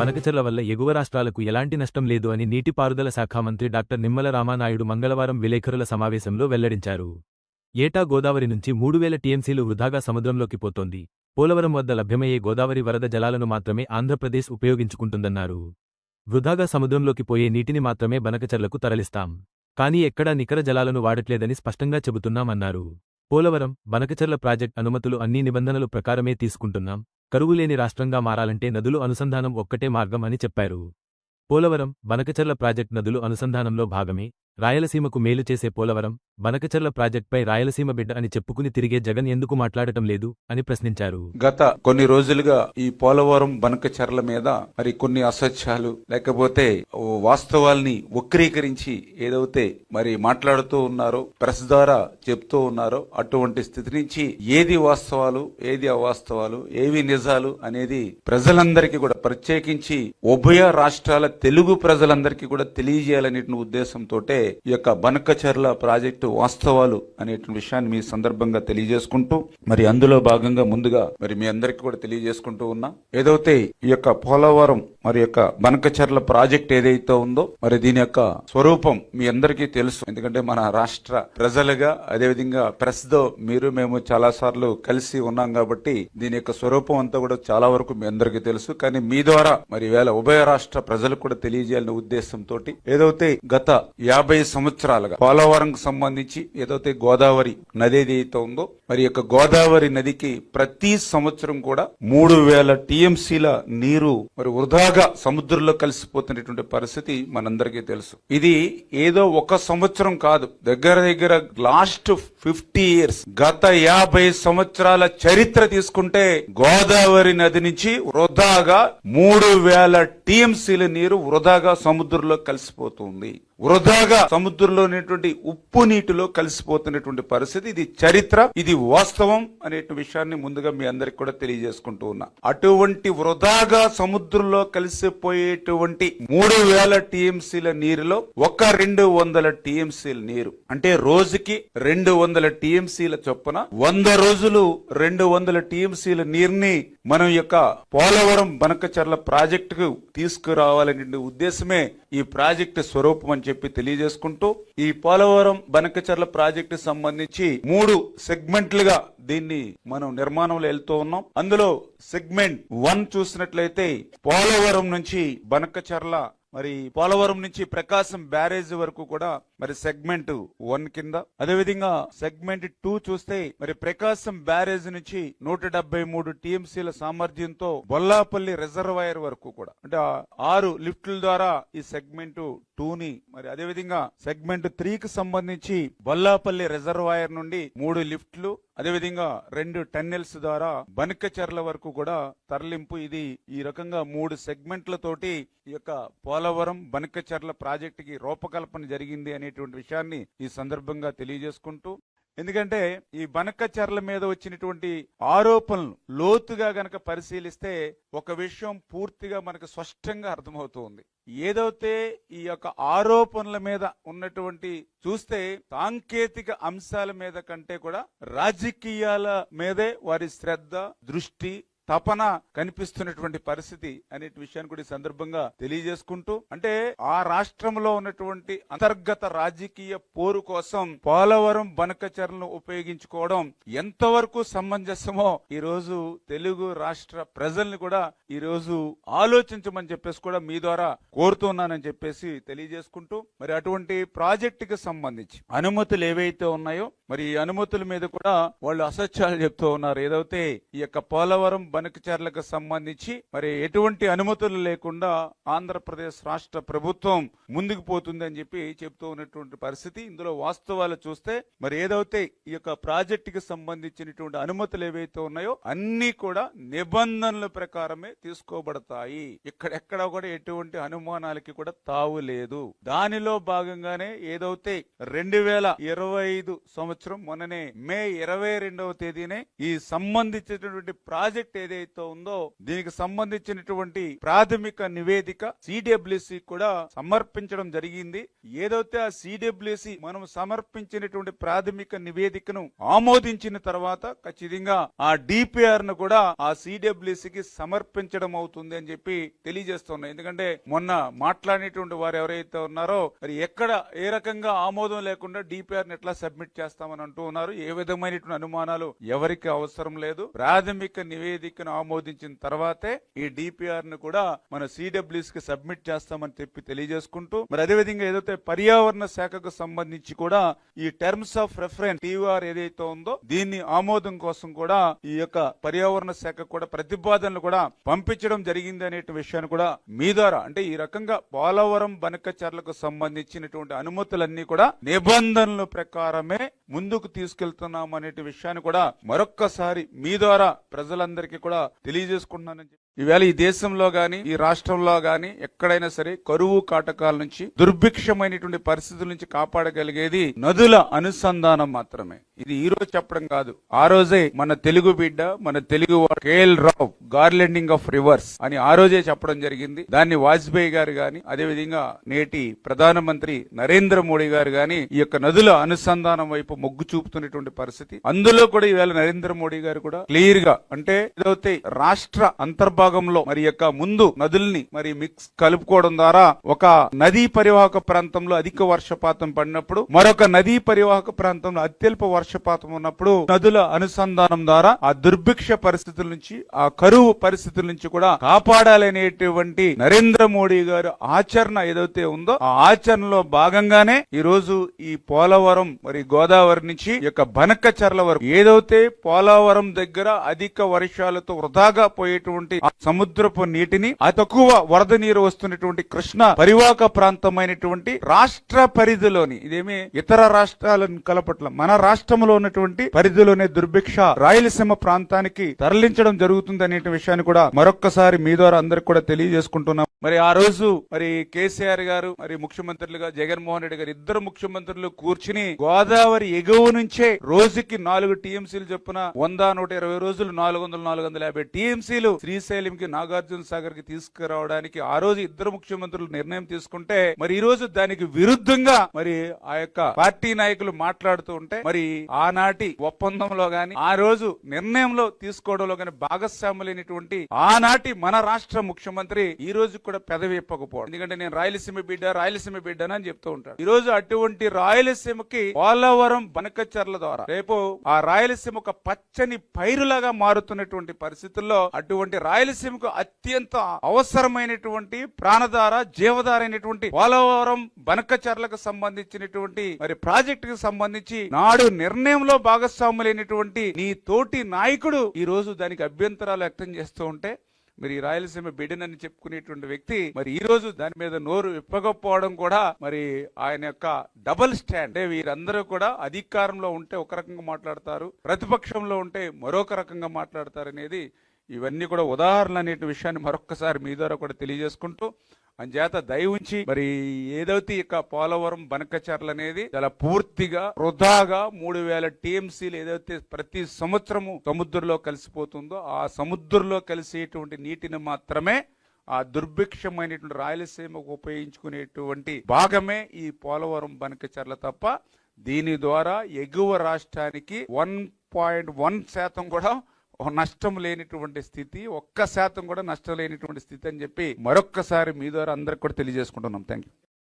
బనకచెర్ల వల్ల ఎగువ రాష్ట్రాలకు ఎలాంటి నష్టం లేదు అని నీటిపారుదల శాఖ మంత్రి డాక్టర్ నిమ్మల రామానాయుడు మంగళవారం విలేకరుల సమావేశంలో వెల్లడించారు. ఏటా గోదావరి నుంచి 3000 టీఎంసీలు వృధాగా సముద్రంలోకి పోతోంది. పోలవరం వద్ద లభ్యమయ్యే గోదావరి వరద జలాలను మాత్రమే ఆంధ్రప్రదేశ్ ఉపయోగించుకుంటుందన్నారు. వృధాగా సముద్రంలోకి పోయే నీటిని మాత్రమే బనకచెర్లకు తరలిస్తాం. కానీ ఎక్కడా నికర జలాలను వాడట్లేదని స్పష్టంగా చెబుతున్నామన్నారు. పోలవరం, బనకచెర్ల ప్రాజెక్ట్ అనుమతులు అన్ని నిబంధనలు ప్రకారమే తీసుకుంటున్నాం. కరువులేని రాష్ట్రంగా మారాలంటే నదులు అనుసంధానం ఒక్కటే మార్గం అని చెప్పారు. పోలవరం, బనకచెర్ల ప్రాజెక్ట్ నదులు అనుసంధానంలో భాగమే. రాయలసీమకు మేలు చేసే పోలవరం, బనకచెర్ల ప్రాజెక్టుపై రాయలసీమ బిడ్డ అని చెప్పుకుని తిరిగే జగన్ ఎందుకు మాట్లాడటం లేదు అని ప్రశ్నించారు. గత కొన్ని రోజులుగా ఈ పోలవరం బనకచెర్ల మీద మరి కొన్ని అసత్యాలు లేకపోతే వాస్తవాల్ని వక్రీకరించి ఏదైతే మరి మాట్లాడుతూ ఉన్నారో, ప్రెస్ ద్వారా చెప్తూ ఉన్నారో, అటువంటి స్థితి నుంచి ఏది వాస్తవాలు, ఏది అవాస్తవాలు, ఏవి నిజాలు అనేది ప్రజలందరికీ కూడా, ప్రత్యేకించి ఉభయ రాష్ట్రాల తెలుగు ప్రజలందరికీ కూడా తెలియజేయాలనే ఉద్దేశంతో ఈ యొక్క బనకచెర్ల ప్రాజెక్టు వాస్తవాలు అనే విషయాన్ని మీ సందర్భంగా తెలియజేసుకుంటూ, మరి అందులో భాగంగా ముందుగా మరి మీ అందరికీ కూడా తెలియజేసుకుంటూ ఉన్నా, ఏదైతే ఈ యొక్క పోలవరం మరి యొక్క బనకచెర్ల ప్రాజెక్ట్ ఏదైతే ఉందో మరి దీని యొక్క స్వరూపం మీ అందరికీ తెలుసు. ఎందుకంటే మన రాష్ట్ర ప్రజలుగా, అదేవిధంగా ప్రెస్ తో మీరు మేము చాలా సార్లు కలిసి ఉన్నాం కాబట్టి దీని యొక్క స్వరూపం అంతా కూడా చాలా వరకు మీ అందరికీ తెలుసు. కానీ మీ ద్వారా మరి వేళ ఉభయ రాష్ట్ర ప్రజలకు కూడా తెలియజేయాలనే ఉద్దేశంతో ఏదైతే గత 50 సంవత్సరాలుగా పోలవరం సంబంధించి ఏదైతే గోదావరి నది ఏదైతే ఉందో మరి యొక్క గోదావరి నదికి ప్రతి సంవత్సరం కూడా 3000 టీఎంసీల నీరు మరి వృధాగా సముద్రంలో కలిసిపోతున్నటువంటి పరిస్థితి మనందరికీ తెలుసు. ఇది ఏదో ఒక సంవత్సరం కాదు, దగ్గర లాస్ట్ 50 ఇయర్స్, గత 50 సంవత్సరాల చరిత్ర తీసుకుంటే గోదావరి నది నుంచి వృధాగా 3000 టీఎంసీల నీరు వృధాగా సముద్రంలో కలిసిపోతుంది. వృధాగా సముద్రంలో ఉప్పు నీటిలో కలిసిపోతున్నటువంటి పరిస్థితి. ఇది చరిత్ర, ఇది వాస్తవం అనే విషయాన్ని ముందుగా మీ అందరికి కూడా తెలియజేసుకుంటూ ఉన్నా. అటువంటి వృధాగా సముద్రంలో కలిసిపోయేటువంటి 3000 టీఎంసీల నీరులో 200 టీఎంసీల నీరు అంటే రోజుకి 200 టీఎంసీల చొప్పున 100 రోజులు 200 టీఎంసీల నీరుని మనం యొక్క పోలవరం బనకచెర్ల ప్రాజెక్టుకు తీసుకురావాలనే ఉద్దేశమే ఈ ప్రాజెక్టు స్వరూపం అని చెప్పి తెలియజేసుకుంటూ, ఈ పోలవరం బనకచెర్ల ప్రాజెక్టు సంబంధించి 3 సెగ్మెంట్లుగా దీన్ని మనం నిర్మాణంలో వెళ్తూ ఉన్నాం. అందులో సెగ్మెంట్ 1 చూసినట్లయితే పోలవరం నుంచి బనకచెర్ల, మరి పోలవరం నుంచి ప్రకాశం బ్యారేజ్ వరకు కూడా మరి సెగ్మెంట్ 1 కింద, అదేవిధంగా సెగ్మెంట్ 2 చూస్తే మరి ప్రకాశం బ్యారేజ్ నుంచి 173 టీఎంసీల సామర్థ్యంతో బొల్లాపల్లి రిజర్వాయర్ వరకు కూడా, అంటే 6 లిఫ్టుల ద్వారా ఈ సెగ్మెంట్ 2ని, మరి అదేవిధంగా సెగ్మెంట్ 3కి సంబంధించి బొల్లాపల్లి రిజర్వాయర్ నుండి 3 లిఫ్టులు, అదేవిధంగా 2 టన్నెల్స్ ద్వారా బనకచెర్ల వరకు కూడా తరలింపు. ఇది ఈ రకంగా 3 సెగ్మెంట్లతోటి ఈ యొక్క పోలవరం బనకచెర్ల ప్రాజెక్టుకి రూపకల్పన జరిగింది అనేటువంటి విషయాన్ని ఈ సందర్భంగా తెలియజేసుకుంటూ, ఎందుకంటే ఈ బనకచెర్ల మీద వచ్చినటువంటి ఆరోపణలు లోతుగా గనక పరిశీలిస్తే ఒక విషయం పూర్తిగా మనకు స్పష్టంగా అర్థమవుతుంది. ఏదైతే ఈ యొక్క ఆరోపణల మీద ఉన్నటువంటి చూస్తే సాంకేతిక అంశాల మీద కంటే కూడా రాజకీయాల మీదే వారి శ్రద్ధ, దృష్టి, తపన కనిపిస్తున్నటువంటి పరిస్థితి అనే విషయాన్ని కూడా ఈ సందర్భంగా తెలియజేసుకుంటూ, అంటే ఆ రాష్ట్రంలో ఉన్నటువంటి అంతర్గత రాజకీయ పోరు కోసం పోలవరం బనకచెర్లను ఉపయోగించుకోవడం ఎంతవరకు సమంజసమో ఈ రోజు తెలుగు రాష్ట్ర ప్రజల్ని కూడా ఈ రోజు ఆలోచించమని చెప్పేసి కూడా మీ ద్వారా కోరుతున్నానని చెప్పేసి తెలియజేసుకుంటూ, మరి అటువంటి ప్రాజెక్టుకి సంబంధించి అనుమతులు ఏవైతే ఉన్నాయో మరి ఈ అనుమతుల మీద కూడా వాళ్ళు అసత్యాలు చెప్తూ ఉన్నారు. ఏదైతే ఈ యొక్క పోలవరం బనకచెర్లకు సంబంధించి మరి ఎటువంటి అనుమతులు లేకుండా ఆంధ్రప్రదేశ్ రాష్ట్ర ప్రభుత్వం ముందుకు పోతుంది అని చెప్పి చెప్తూ ఉన్నటువంటి పరిస్థితి. ఇందులో వాస్తవాలు చూస్తే మరి ఏదైతే ఈ యొక్క ప్రాజెక్టుకి సంబంధించినటువంటి అనుమతులు ఏవైతే ఉన్నాయో అన్ని కూడా నిబంధనల ప్రకారమే తీసుకోబడతాయి. ఇక్కడెక్కడ కూడా ఎటువంటి అనుమానాలకి కూడా తావు లేదు. దానిలో భాగంగానే ఏదైతే 2025 సంవత్సరం మొన్ననే మే 22వ తేదీనే ఈ సంబంధించినటువంటి ప్రాజెక్ట్ ఏదైతే ఉందో దీనికి సంబంధించినటువంటి ప్రాథమిక నివేదిక సిడబ్ల్యూసి కూడా సమర్పించడం జరిగింది. ఏదైతే ఆ సిడబ్ల్యూసి మనం సమర్పించినటువంటి ప్రాథమిక నివేదికను ఆమోదించిన తర్వాత ఖచ్చితంగా ఆ డిపిఆర్ ను కూడా ఆ సిడబ్ల్యూసికి సమర్పించడం అవుతుంది అని చెప్పి తెలియజేస్తున్నాం. ఎందుకంటే మొన్న మాట్లాడినటువంటి వారు ఎవరైతే ఉన్నారో మరి ఎక్కడ ఏ రకంగా ఆమోదం లేకుండా డిపిఆర్ ని ఎట్లా సబ్మిట్ చేస్తామని అంటూ ఉన్నారు. ఏ విధమైనటువంటి అనుమానాలు ఎవరికి అవసరం లేదు. ప్రాథమిక నివేదికను ఆమోదించిన తర్వాతే ఈ డిపిఆర్ ను కూడా మన సిడబ్ల్యూసి కి సబ్మిట్ చేస్తామని చెప్పి తెలియజేసుకుంటూ మరి అదేవిధంగా ఏదైతే పర్యావరణ శాఖకు సంబంధించి కూడా ఈ టర్మ్స్ ఆఫ్ రెఫరెన్స్ టీఆర్ ఏదైతే ఉందో దీన్ని ఆమోదం కోసం కూడా ఈ యొక్క పర్యావరణ శాఖ కూడా ప్రతిపాదనలు కూడా పంపించడం జరిగింది అనే విషయాన్ని కూడా మీ ద్వారా అంటే ఈ రకంగా పోలవరం బనకచర్లకు సంబంధించినటువంటి అనుమతులన్నీ కూడా నిబంధనల ప్రకారమే ముందుకు తీసుకెళ్తున్నాం అనే విషయాన్ని కూడా మరొక్కసారి మీ ద్వారా ప్రజలందరికీ కూడా తెలియజేసుకుంటున్నానని ఈవేళ ఈ దేశంలో గాని ఈ రాష్ట్రంలో గాని ఎక్కడైనా సరే కరువు కాటకాల నుంచి దుర్భిక్షమైనటువంటి పరిస్థితుల నుంచి కాపాడగలిగేది నదుల అనుసంధానం మాత్రమే. ఇది ఈ రోజు చెప్పడం కాదు. ఆ రోజే మన తెలుగు బిడ్డ మన Telugu KL Rao garlanding of rivers అని ఆ రోజే చెప్పడం జరిగింది. దాన్ని వాజ్పేయి గారు గాని అదేవిధంగా నేటి ప్రధానమంత్రి నరేంద్ర మోడీ గారు గాని ఈ యొక్క నదుల అనుసంధానం వైపు మొగ్గు చూపుతున్నటువంటి పరిస్థితి. అందులో కూడా ఈవేళ నరేంద్ర మోడీ గారు కూడా క్లియర్ గా అంటే ఏదైతే రాష్ట్ర అంతర్భాగంలో మరి యొక్క ముందు నదుల్ని మరి మిక్స్ కలుపుకోవడం ద్వారా ఒక నదీ పరివాహక ప్రాంతంలో అధిక వర్షపాతం పడినప్పుడు మరొక నదీ పరివాహక ప్రాంతంలో అత్యల్ప వర్షపాతం ఉన్నప్పుడు నదుల అనుసంధానం ద్వారా ఆ దుర్భిక్ష పరిస్థితుల నుంచి ఆ కరువు పరిస్థితుల నుంచి కూడా కాపాడాలనేటువంటి నరేంద్ర మోడీ గారు ఆచరణ ఏదైతే ఉందో ఆ ఆచరణలో భాగంగానే ఈ రోజు ఈ పోలవరం మరి గోదావరి నుంచి ఈ యొక్క బనకచర్ల వరకు ఏదైతే పోలవరం దగ్గర అధిక వర్షాలతో వృధాగా పోయేటువంటి సముద్రపు నీటిని అతి తక్కువ వరద నీరు వస్తున్నటువంటి కృష్ణ పరివాహక ప్రాంతమైనటువంటి రాష్ట్ర పరిధిలోని ఇదేమి ఇతర రాష్ట్రాలను కలపట్ల మన రాష్ట్రంలో ఉన్నటువంటి పరిధిలోనే దుర్భిక్ష రాయలసీమ ప్రాంతానికి తరలించడం జరుగుతుంది అనే విషయాన్ని కూడా మరొక్కసారి మీ ద్వారా అందరికి కూడా తెలియజేసుకుంటున్నాం. మరి ఆ రోజు మరి కేసీఆర్ గారు మరి ముఖ్యమంత్రులుగా జగన్మోహన్ రెడ్డి గారు ఇద్దరు ముఖ్యమంత్రులు కూర్చుని గోదావరి ఎగువ నుంచే రోజుకి 4 టీఎంసీలు చొప్పున 100-120 రోజులు 400-450 టీఎంసీలు శ్రీశైలంకి నాగార్జున సాగర్ కి తీసుకురావడానికి ఆ రోజు ఇద్దరు ముఖ్యమంత్రులు నిర్ణయం తీసుకుంటే మరి ఈ రోజు దానికి విరుద్ధంగా మరి ఆ యొక్క పార్టీ నాయకులు మాట్లాడుతూ ఉంటే మరి ఆనాటి ఒప్పందంలో గాని ఆ రోజు నిర్ణయంలో తీసుకోవడంలో గాని భాగస్వాములైనటువంటి ఆనాటి మన రాష్ట్ర ముఖ్యమంత్రి ఈ రోజు కూడా పెదవి ఇప్పకపోవడం. ఎందుకంటే నేను రాయలసీమ బిడ్డ అని చెప్తూ ఉంటాడు. ఈ రోజు అటువంటి రాయలసీమకి పోలవరం బనకచర్ల ద్వారా రేపు ఆ రాయలసీమ ఒక పచ్చని పైరులాగా మారుతున్నటువంటి పరిస్థితుల్లో అటువంటి రాయలసీమకు అత్యంత అవసరమైనటువంటి ప్రాణధార జీవధార అయినటువంటి పోలవరం బనకచర్లకు సంబంధించినటువంటి మరి ప్రాజెక్టుకు సంబంధించి నాడు నిర్ణయంలో భాగస్వాములైనటువంటి నీ తోటి నాయకుడు ఈ రోజు దానికి అభ్యంతరాలు వ్యక్తం చేస్తూ ఉంటే మరి రాయలసీమ బిడ్డనని చెప్పుకునేటువంటి వ్యక్తి మరి ఈ రోజు దాని మీద నోరు విప్పకపోవడం కూడా మరి ఆయన యొక్క డబుల్ స్టాండ్. అంటే వీరందరూ కూడా అధికారంలో ఉంటే ఒక రకంగా మాట్లాడతారు, ప్రతిపక్షంలో ఉంటే మరొక రకంగా మాట్లాడతారు అనేది ఇవన్నీ కూడా ఉదాహరణలు అనే విషయాన్ని మరొక్కసారి మీ ద్వారా కూడా తెలియజేసుకుంటూ అంచేత దయ ఉంచి మరి ఏదైతే ఇక పోలవరం బనకచర్ల అనేది చాలా పూర్తిగా వృధాగా 3000 టీఎంసీలు ఏదైతే ప్రతి సంవత్సరము సముద్రంలో కలిసిపోతుందో ఆ సముద్రంలో కలిసేటువంటి నీటిని మాత్రమే ఆ దుర్భిక్షమైనటువంటి రాయలసీమకు ఉపయోగించుకునేటువంటి భాగమే ఈ పోలవరం బనకచర్ల తప్ప దీని ద్వారా ఎగువ రాష్ట్రానికి 1.1% కూడా నష్టం లేనిటువంటి స్థితి, 1% కూడా నష్టం లేనిటువంటి స్థితి అని చెప్పి మరొక్కసారి మీ ద్వారా అందరికి కూడా తెలియజేసుకుంటున్నాం. Thank you.